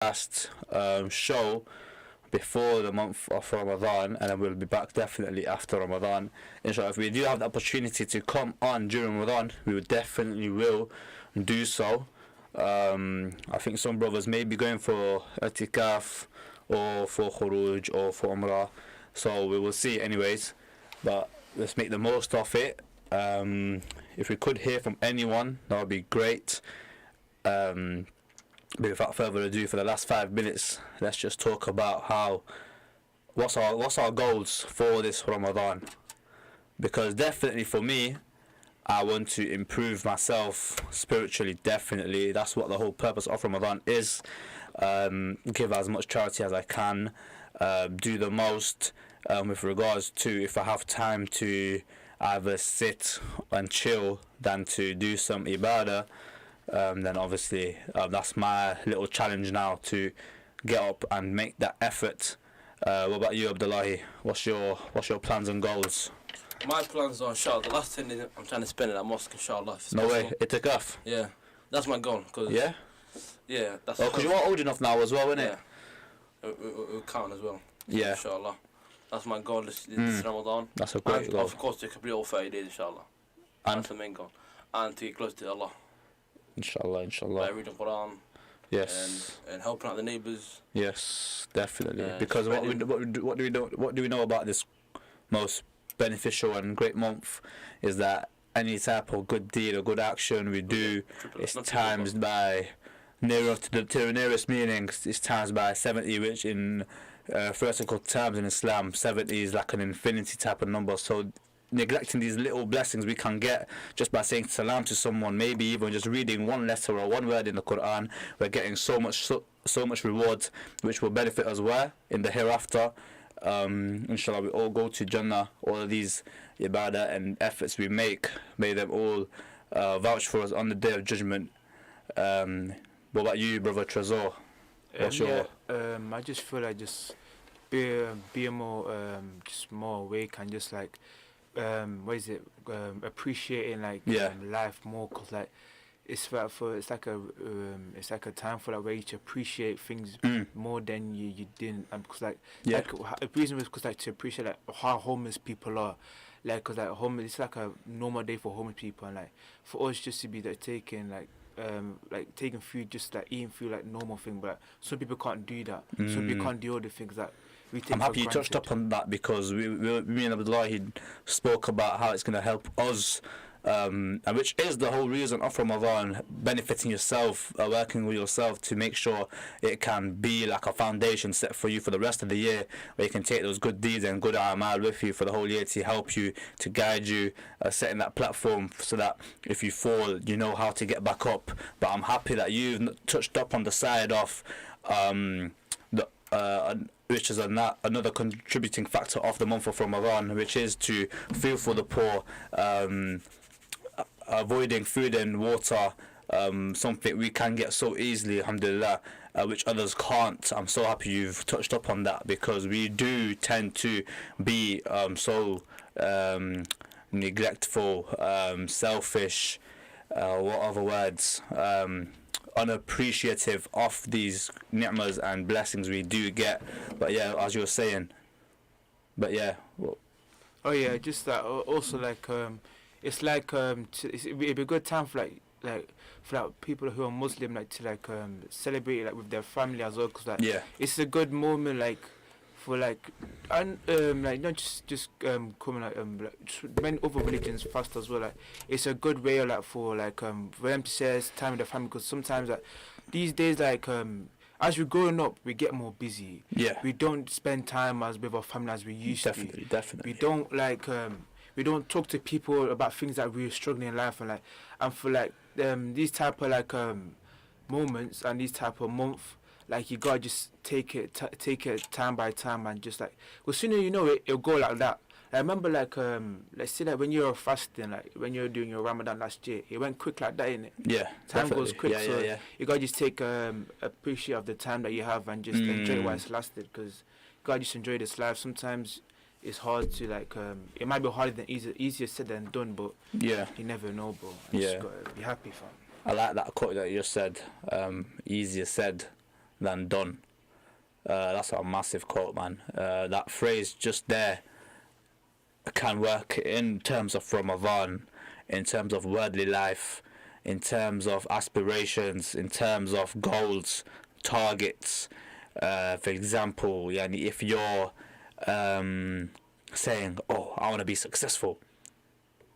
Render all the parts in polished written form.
last show before the month of Ramadan, and then we'll be back definitely after Ramadan. Inshallah, if we do have the opportunity to come on during Ramadan, we would definitely will do so. I think some brothers may be going for itikaf or for khuruj or for umrah, so we will see anyways. But let's make the most of it. If we could hear from anyone, that would be great. But without further ado, for the last 5 minutes, let's just talk about what's our goals for this Ramadan. Because definitely for me, I want to improve myself spiritually. Definitely, that's what the whole purpose of Ramadan is. Give as much charity as I can. Do the most with regards to if I have time to either sit and chill than to do some ibadah. Then obviously that's my little challenge now, to get up and make that effort. What about you, Abdullahi? What's your plans and goals? My plans are, inshallah, the last thing I'm trying to spend in that mosque, inshallah. No way, itikaf? Yeah, that's my goal. Yeah? Yeah, that's... Oh, because you are old enough now as well, isn't it? Yeah, it count as well. Yeah. Inshallah. That's my goal this Ramadan. That's a great goal. Of course, to complete all 30 days, inshallah. And? That's the main goal. And to get close to Allah. Inshallah. By reading Quran. Yes. And helping out the neighbours. Yes, definitely. Because what do we know about this most beneficial and great month is that any type of good deed or good action we do is times by nearer to the nearest meaning. It's times by 70, which in theoretical terms in Islam, 70 is like an infinity type of number. So neglecting these little blessings we can get just by saying salam to someone, maybe even just reading one letter or one word in the Quran, we're getting so much reward, which will benefit us where in the hereafter. Inshallah, we all go to Jannah. All of these ibadah and efforts we make, may them all vouch for us on the Day of Judgment. What about you, brother Trezor? What's your... I just feel like just be more just more awake and just like appreciating like life more, cause like it's like a time for like where you to appreciate things more than you didn't, and because like the reason was because like to appreciate like how homeless people are, like cause like homeless, it's like a normal day for homeless people, and like for us just to be like taking taking food, just like eating food like normal thing, but some people can't do that. Some people can't do all the things that we take. I'm happy you touched up on that, because me and Abdullah spoke about how it's going to help us, and which is the whole reason of Ramadan, benefiting yourself, working with yourself to make sure it can be like a foundation set for you for the rest of the year, where you can take those good deeds and good amal with you for the whole year to help you, to guide you, setting that platform so that if you fall, you know how to get back up. But I'm happy that you've touched up on the side of which is another contributing factor of the month of Ramadan, which is to feel for the poor, avoiding food and water, something we can get so easily, alhamdulillah, which others can't. I'm so happy you've touched up on that, because we do tend to be so neglectful, selfish, what other words, unappreciative of these ni'mas and blessings we do get. But yeah, as you were saying, just that also like it's like it'd be a good time for like people who are Muslim, like to like celebrate like with their family as well, because like it's a good moment like for like and like not just coming like many other religions fast as well. Like it's a good way like for them to share time with their family, because sometimes like these days like as we're growing up, we get more busy. We don't spend time with our family as we used to. Definitely. We don't we don't talk to people about things that we're struggling in life, and for like these type of like moments and these type of month, like you gotta just take it time by time, and just like, well, sooner you know it, it'll go like that. I remember like let's say that when you're fasting, like when you're doing your Ramadan last year, it went quick like that, innit? Time goes quick, you gotta just take appreciate of the time that you have and just enjoy it while it's lasted, because you gotta just enjoy this life. Sometimes it's hard to like it might be harder than easier said than done, but you never know, bro. Just gotta be happy, fam. I like that quote that you just said, easier said than done. That's a massive quote, man. That phrase just there can work in terms of Ramadan, in terms of worldly life, in terms of aspirations, in terms of goals, targets. For example, yani if you're saying, "Oh, I want to be successful,"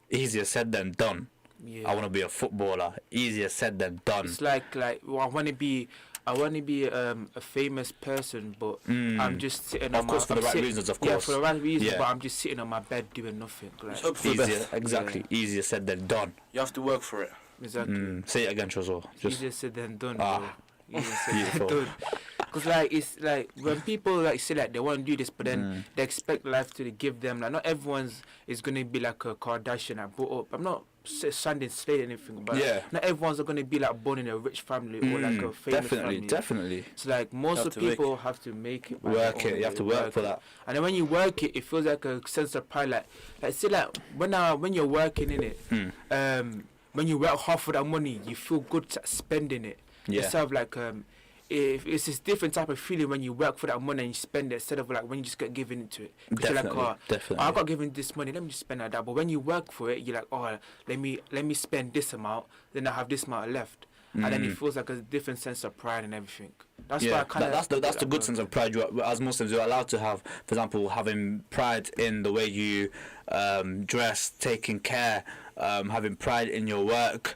easier said than done. Yeah. I want to be a footballer. Easier said than done. It's like well, I want to be a famous person, but I'm just sitting. Of course, for the right reasons, of course. Yeah, for the right reasons, Yeah. but I'm just sitting on my bed doing nothing. Like, Hope for the Easier, best. exactly. Easier said than done. You have to work for it. exactly. Say it again, Chozo. Just Easier said than done. Ah. Bro. Easier said Beautiful. than done. Because like it's like when people like say like they want to do this, but then they expect life to give them like not everyone's is gonna be like a Kardashian I brought up. I'm not standing straight or anything, but Yeah. not everyone's gonna be like born in a rich family or like a famous Definitely, family. definitely. So like most Have of to people have to make it. by Work their it. own You have way, to work for it. that. And then when you work it, it feels like a sense of pride. Like say like when you're working in it, when you work hard for that money, you feel good spending it. Yeah. Instead of like if it's this different type of feeling when you work for that money and you spend it instead of like when you just get given into it. 'Cause you're Definitely, like, definitely. I got given this money, let me just spend like that. But when you work for it, you're like, oh, let me spend this amount, then I have this amount left. And then it feels like a different sense of pride and everything. That's why I kind of. That's the good sense of pride. As Muslims, you're allowed to have, for example, having pride in the way you dress, taking care, having pride in your work,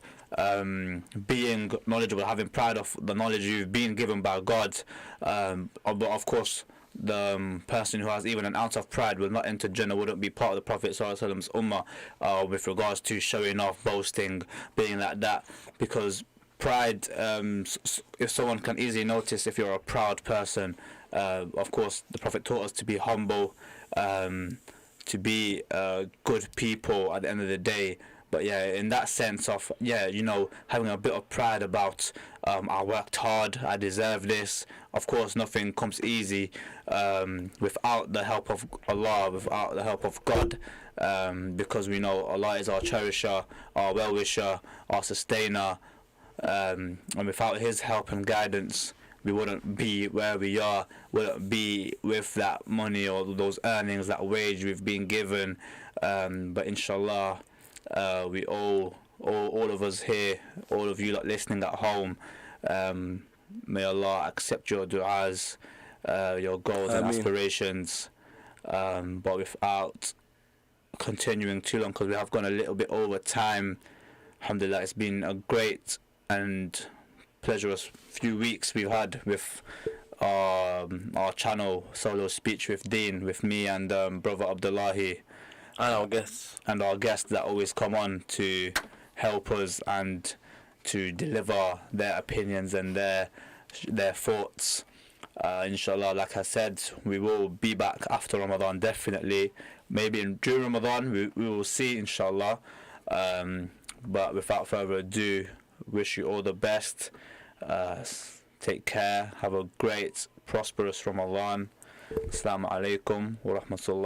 being knowledgeable, having pride of the knowledge you've been given by God. But of course, the person who has even an ounce of pride will not enter Jannah, wouldn't be part of the Prophet ﷺ's ummah with regards to showing off, boasting, being like that. Because pride, if someone can easily notice if you're a proud person, of course the Prophet taught us to be humble, to be good people at the end of the day. But yeah, in that sense of having a bit of pride about I worked hard, I deserve this. Of course, nothing comes easy without the help of Allah, without the help of God, because we know Allah is our cherisher, our well-wisher, our sustainer, and without His help and guidance, we wouldn't be where we are, wouldn't be with that money or those earnings, that wage we've been given. But inshallah, we all of us here, all of you lot listening at home, may Allah accept your du'as, your goals and aspirations, but without continuing too long, because we have gone a little bit over time. Alhamdulillah, it's been a great and pleasurous few weeks we've had with our channel Solo Speech with Deen, with me and brother Abdullahi, And our guests. and our guests that always come on to help us and to deliver their opinions and their thoughts. Inshallah, like I said, we will be back after Ramadan, definitely. Maybe during Ramadan, we will see, inshallah. But without further ado, wish you all the best. Take care. Have a great, prosperous Ramadan. Assalamu alaikum wa rahmatullah.